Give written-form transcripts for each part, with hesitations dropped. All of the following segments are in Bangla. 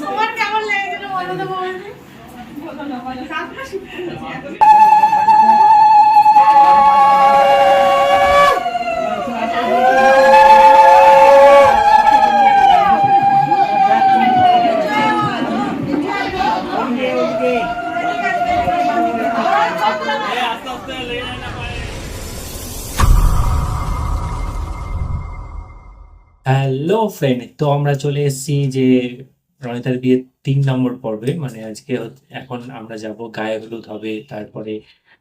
তোমার কেমন লেগেছিল বলো তো বলবি? হ্যালো ফ্রেন্ড, তো আমরা চলে এসেছি যে রনিতার বিয়ের 3 নম্বর পর্বে। মানে আজকে এখন আমরা যাব, গায়ে হলুদ হবে, তারপরে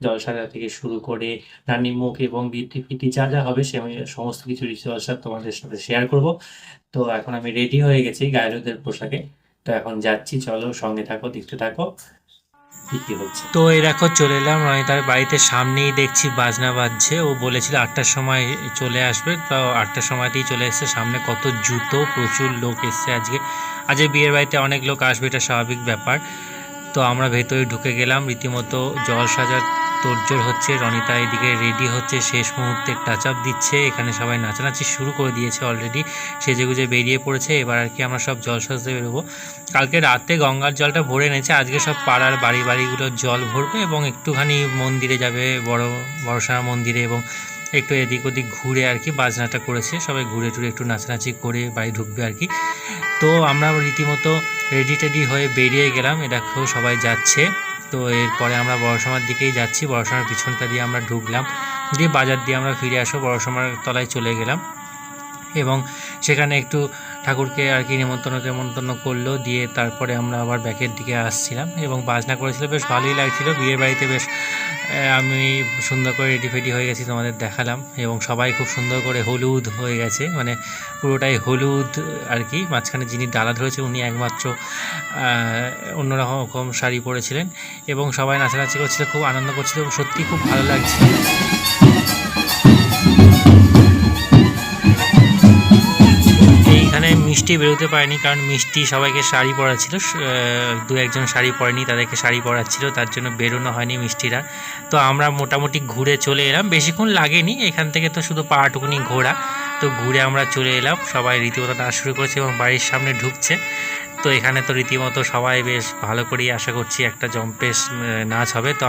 জলসাজা থেকে শুরু করে রানী মুখ এবং বিটি ফিটি যা যা হবে সে আমি সমস্ত কিছু রিচুয়ালস তোমাদের সাথে শেয়ার করব। তো এখন আমি রেডি হয়ে গেছি গায়ে হলুদের পোশাকে। তো এখন যাচ্ছি, চলো সঙ্গে থাকো, দেখতে থাকো কি হচ্ছে। তো এই দেখো চলে এলাম রনিতার বাড়িতে, সামনেই দেখছি বাজনা বাজছে। ও বলেছিল 8টার সময় চলে আসবে, তো 8টার সময়তেই চলে এসছে। সামনে কত জুতো, প্রচুর লোক এসছে আজকে বিয়ের বাড়িতে অনেক লোক আসবে, এটা স্বাভাবিক ব্যাপার। তো আমরা ভেতরে ঢুকে গেলাম, রীতিমতো জল সাজার তোড়জোড় হচ্ছে। রনিতা এদিকে রেডি হচ্ছে, শেষ মুহূর্তে টাচ আপ দিচ্ছে। এখানে সবাই নাচানাচি শুরু করে দিয়েছে অলরেডি, সেজেগুজে বেরিয়ে পড়েছে। এবার আর কি আমরা সব জল সাজতে বেরোবো। কালকে রাতে গঙ্গার জলটা ভরে এনেছে, আজকে সব পাড়ার বাড়িগুলোর জল ভরবে এবং একটুখানি মন্দিরে যাবে, বড়সারা মন্দিরে, এবং একটু এদিক ওদিক ঘুরে আর কি বাজনাটা করেছে। সবাই ঘুরে টুরে একটু নাচানাচি করে বাড়ি ঢুকবে আর কি। তো আমরা রীতিমতো রেডি টেডি হয়ে বেরিয়ে গেলাম। এ দেখো সবাই যাচ্ছে। তো এরপরে আমরা বড়সমার দিকেই যাচ্ছি। বড়সমার পিছনটা দিয়ে আমরা ঢুকলাম, দিয়ে বাজার দিয়ে আমরা ফিরে আসবো, বড়সমার তলায় চলে গেলাম। এবং সেখানে একটু ঠাকুরকে আর কি নেমন্তন্ন করলো, দিয়ে তারপরে আমরা আবার ব্যাকের দিকে আসছিলাম। এবং বাজনা করেছিল, বেশ ভালোই লাগছিল। বিয়ের বাড়িতে বেশ আমি সুন্দর করে রেডি ফেডি হয়ে গেছি, তোমাদের দেখালাম। এবং সবাই খুব সুন্দর করে হলুদ হয়ে গেছে, মানে পুরোটাই হলুদ আর কি। মাঝখানে যিনি ডালা ধরেছে উনি একমাত্র অন্যরকম শাড়ি পরেছিলেন, এবং সবাই নাচানাচি করছিল, খুব আনন্দ করছিল, সত্যি খুব ভালো লাগছিল। এইখানে মিষ্টি বেরোতে পারেনি, কারণ মিষ্টি সবাইকে শাড়ি পরাচ্ছিল। দু একজন শাড়ি পরেনি, তাদেরকে শাড়ি পরাচ্ছিল, তার জন্য বেরোনো হয়নি মিষ্টিরা। তো আমরা মোটামুটি ঘুরে চলে এলাম, বেশিক্ষণ লাগেনি এখান থেকে, তো শুধু পাটুকুনি ঘোরা। তো ঘুরে আমরা চলে এলাম, সবাই রীতিমতো নাচ শুরু করেছে এবং বাড়ির সামনে ঢুকছে। তো এখানে তো রীতিমতো সবাই বেশ ভালো করেই আশা করছি একটা জম্পেশ নাচ হবে। তো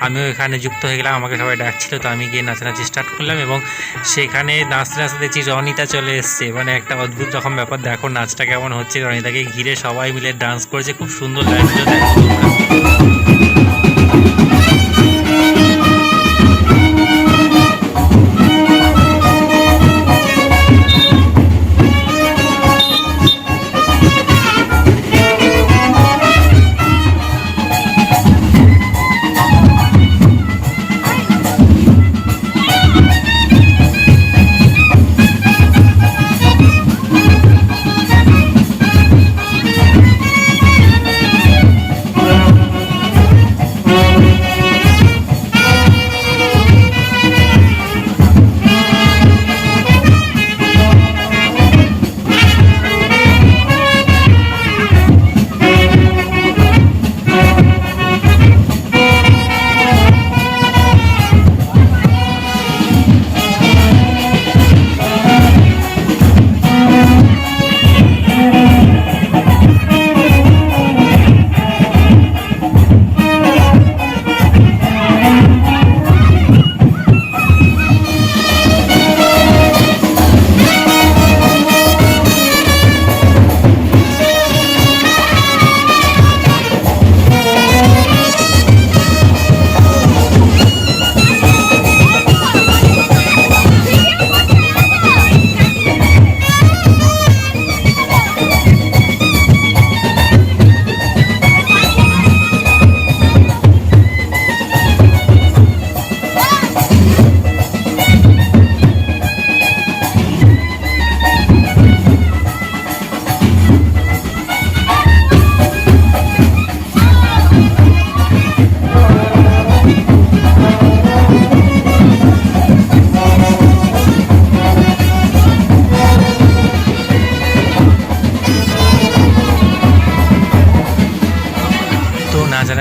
আমিও এখানে যুক্ত হয়ে গেলাম, আমাকে সবাই ডাকছিল, তো আমি গিয়ে নাচানাচি স্টার্ট করলাম। এবং সেখানে নাচতে নাচতে দেখছি রনিতা চলে এসছে, মানে একটা অদ্ভুত রকম ব্যাপার। দেখো নাচটা কেমন হচ্ছে, রনিতাকে ঘিরে সবাই মিলে ডান্স করেছে, খুব সুন্দর লাগছিল। দেখো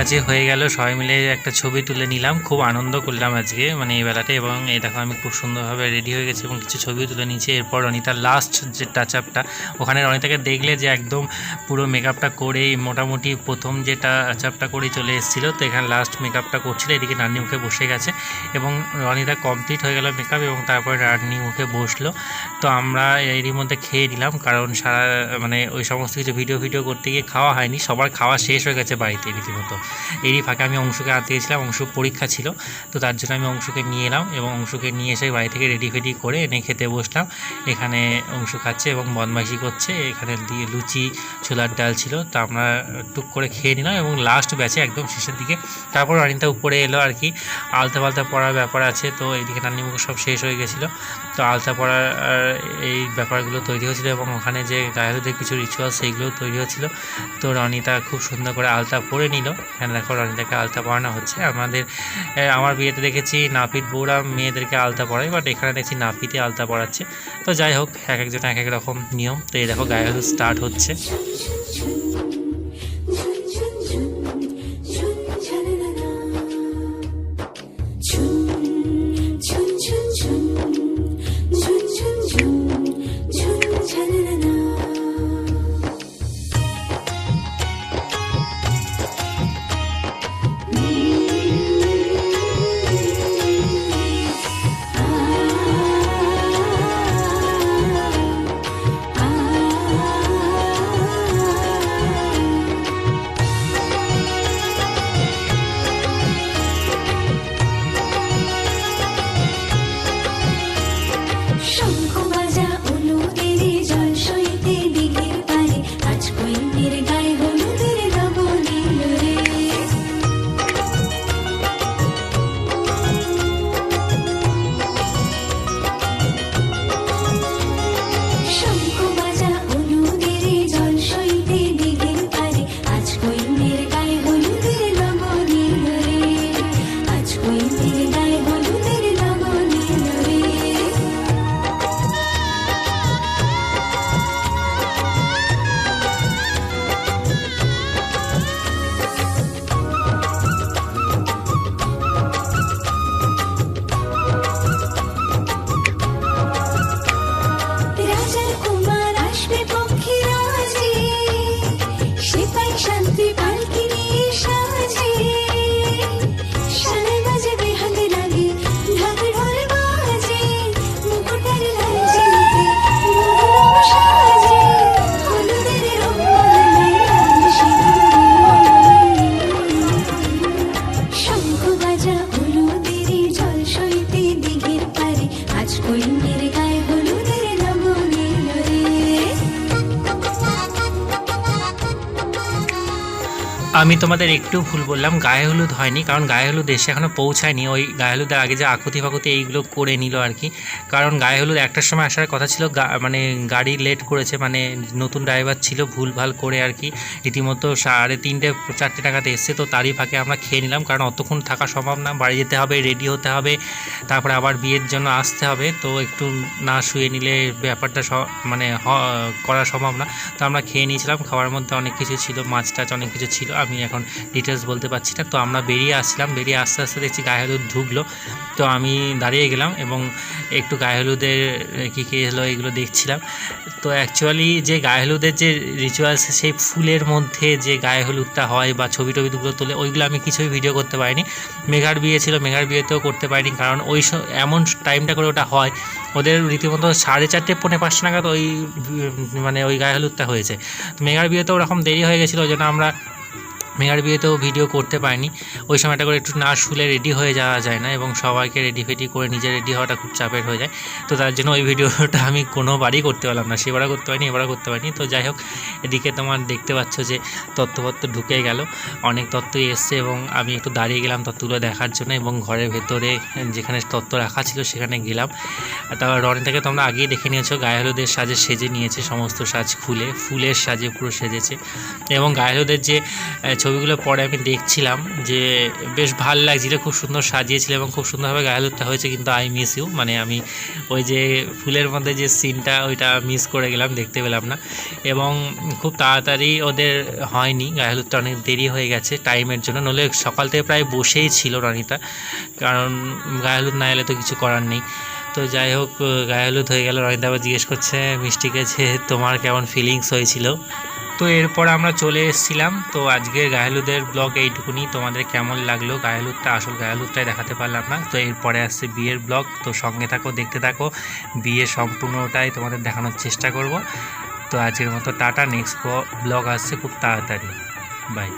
নাচানাচি হয়ে গেল, সবাই মিলে একটা ছবি তুলে নিলাম, খুব আনন্দ করলাম আজকে মানে এই বেলাতে। এবং এই দেখো আমি খুব সুন্দরভাবে রেডি হয়ে গেছি এবং কিছু ছবিও তুলে নিয়েছি। এরপর রনিতার লাস্ট যে টাচ আপটা, ওখানে রনিতাকে দেখলে যে একদম পুরো মেকআপটা করেই মোটামুটি প্রথম যে টাচ আপটা করেই চলে এসেছিলো, তো এখানে লাস্ট মেকআপটা করছিল। এদিকে নান্নি মুখে বসে গেছে এবং রনিতা কমপ্লিট হয়ে গেল মেকআপ এবং তারপরে নান্নি মুখে বসলো। তো আমরা এরই মধ্যে খেয়ে নিলাম, কারণ সারা মানে ওই সমস্ত কিছু ভিডিও করতে গিয়ে খাওয়া হয়নি, সবার খাওয়া শেষ হয়ে গেছে বাড়িতে রীতিমতো। এরই ফাঁকে আমি অংশুকে আনতে গেছিলাম, অংশু পরীক্ষা ছিল, তো তার জন্য আমি অংশুকে নিয়ে এলাম এবং অংশুকে নিয়ে এসে বাড়ি থেকে রেডি করে এনে খেতে বসলাম। এখানে অংশু খাচ্ছে এবং বদমাইশি করছে। এখানে দিয়ে লুচি ছোলার ডাল ছিল, তো আমরা টুক করে খেয়ে নিলাম এবং লাস্ট ব্যাচে একদম শেষের দিকে তারপর অনিতা উপরে এলো আর কি। আলতা পালতা পড়ার ব্যাপার আছে, তো এইদিকে নান্নিমুখ সব শেষ হয়ে গেছিলো, তো আলতা পড়ার এই ব্যাপারগুলো তৈরি হয়েছিলো এবং ওখানে যে গায়ে হলুদের কিছু রিচুয়াল সেইগুলো তৈরি হচ্ছিলো। তো রনিতা খুব সুন্দর করে আলতা পরে নিল। এখানে দেখো রনিতাকে আলতা পরানো হচ্ছে। আমার বিয়েতে দেখেছি নাপিত বউরা মেয়েদেরকে আলতা পরায়, বাট এখানে দেখছি নাপিতে আলতা পরাচ্ছে। তো যাই হোক, এক একজন এক এক রকম নিয়ম। তো এই দেখো গায়ে হলুদ স্টার্ট হচ্ছে। আমি তোমাদের একটু ভুল বললাম, গায়ে হলুদ হয়নি, কারণ গায়ে হলুদ এসে এখনও পৌঁছায়নি। ওই গায়ে হলুদের আগে যে আকুতি ফাকুতি এইগুলো করে নিল আর কি। কারণ গায়ে হলুদ একটার সময় আসার কথা ছিল, মানে গাড়ি লেট করেছে, মানে নতুন ড্রাইভার ছিল, ভুলভাল করে আর কি রীতিমতো 3:30 4টে টাকাতে এসছে। তো তারই ফাঁকে আমরা খেয়ে নিলাম, কারণ অতক্ষণ থাকা সম্ভব না, বাড়ি যেতে হবে, রেডি হতে হবে, তারপরে আবার বিয়ের জন্য আসতে হবে। তো একটু না শুয়ে নিলে ব্যাপারটা মানে করা সম্ভব না। তো আমরা খেয়ে নিয়েছিলাম, খাওয়ার মধ্যে অনেক কিছু ছিল, মাছ টাছ অনেক কিছু ছিল, আমি এখন ডিটেলস বলতে পারছি না। তো আমরা বেরিয়ে আসছিলাম, বেরিয়ে আস্তে আস্তে দেখছি গায়ে হলুদ ঢুকলো। তো আমি দাঁড়িয়ে গেলাম এবং একটু গায়ে হলুদের কী কী হলো এগুলো দেখছিলাম। তো অ্যাকচুয়ালি যে গায়ে হলুদের যে রিচুয়ালস, সেই ফুলের মধ্যে যে গায়ে হলুদটা হয় বা ছবি টবিগুলো তোলে, ওইগুলো আমি কিছুই ভিডিও করতে পারিনি। মেঘার বিয়ে ছিল, মেঘার বিয়েতেও করতে পারিনি, কারণ ওই এমন টাইমটা করে ওটা হয়, ওদের রীতিমতো 4:30 পৌনে 5 নাগাদ ওই মানে ওই গায়ে হলুদটা হয়েছে। মেঘার বিয়েতেও ওরকম দেরি হয়ে গেছিলো, ওই জন্য আমরা মেঘার বিয়েতেও ভিডিও করতে পারিনি। ওই সময়টা করে একটু না শুলে রেডি হয়ে যাওয়া যায় না, এবং সবাইকে রেডি ফেডি করে নিজে রেডি হওয়াটা খুব চাপের হয়ে যায়। তো তার জন্য ওই ভিডিওটা আমি কোনোবারই করতে পারলাম না, সেবারও করতে পারিনি, এবারও করতে পারিনি। তো যাই হোক, এদিকে তোমার দেখতে পাচ্ছ যে তত্ত্বপত্র ঢুকে গেল, অনেক তত্ত্বই এসছে এবং আমি একটু দাঁড়িয়ে গেলাম তত্ত্বগুলো দেখার জন্য, এবং ঘরের ভেতরে যেখানে তত্ত্ব রাখা ছিল সেখানে গেলাম। তারপর রনিতাকে তোমরা আগেই দেখে নিয়েছো, গায়ে হলুদের সাজে সেজে নিয়েছে, সমস্ত সাজ খুলে ফুলের সাজে পুরো সেজেছে। এবং গায়ে হলুদের যে ছবিগুলো পরে আমি দেখছিলাম যে বেশ ভাল লাগছিল, খুব সুন্দর সাজিয়েছিল এবং খুব সুন্দরভাবে গায়ে হলুদটা হয়েছে। কিন্তু আই মিস ইউ, মানে আমি ওই যে ফুলের মধ্যে যে সিনটা ওইটা মিস করে গেলাম, দেখতে পেলাম না। এবং খুব তাড়াতাড়ি ওদের হয়নি, গায়ে হলুদটা অনেক দেরি হয়ে গেছে টাইমের জন্য, নইলে সকাল থেকে প্রায় বসেই ছিল রনিতা, কারণ গায়ে হলুদ না এলে তো কিছু করার নেই। তো যাই হোক, গায়ে হলুদ হয়ে গেল। রনিতা আবার জিজ্ঞেস করছে মিষ্টিকে যে তোমার কেমন ফিলিংস হয়েছিল। তো এরপর আমরা চলে এসেছিলাম। তো আজকের গায়ে হলুদের ব্লগ এইটুকুনি। তোমাদের কেমন লাগলো? গায়ে হলুদটা, আসল গায়ে হলুদটাই দেখাতে পারলাম না। তো এরপরে আসছে বিয়ের ব্লগ, তো সঙ্গে থাকো, দেখতে থাকো। বিয়ে সম্পূর্ণটাই তোমাদের দেখানোর চেষ্টা করব। তো আজকের মতো টাটা, নেক্সট ব্লগ আসছে খুব তাড়াতাড়ি। বাই।